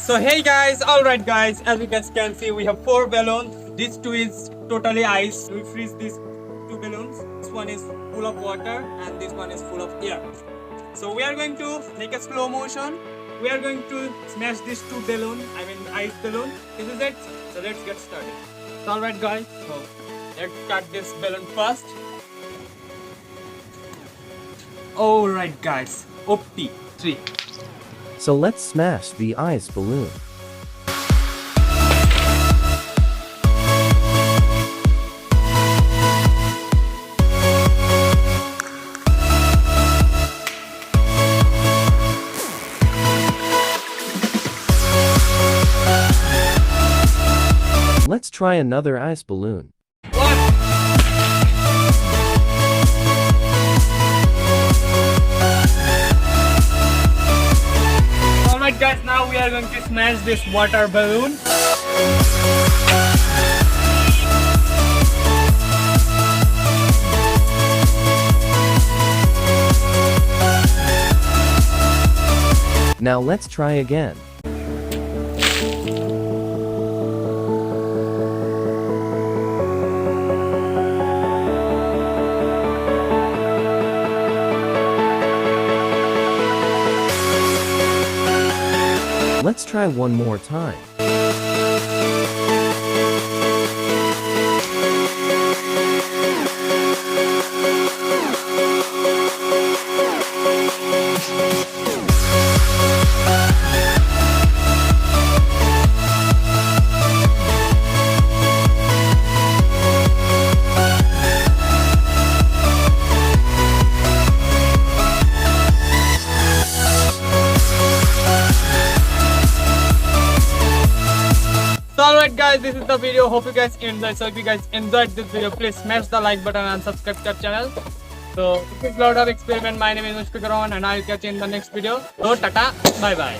So hey guys, alright guys, as you guys can see we have 4 balloons. This 2 is totally ice. We freeze these 2 balloons. This one is full of water and this one is full of air. So we are going to make a slow motion. We are going to smash these 2 balloons, ice balloon. This is it. So let's get started. So alright guys, so let's start this balloon first. Alright guys, OP 3. So let's smash the ice balloon. Let's try another ice balloon. Alright guys, now we are going to smash this water balloon. Now let's try again. Let's try one more time. Alright guys, this is the video. Hope you guys enjoyed. So if you guys enjoyed this video, please smash the like button and subscribe to our channel. So this is Lord of Experiment. My name is Mushfiqur Rahman and I'll catch you in the next video. So tata, bye bye.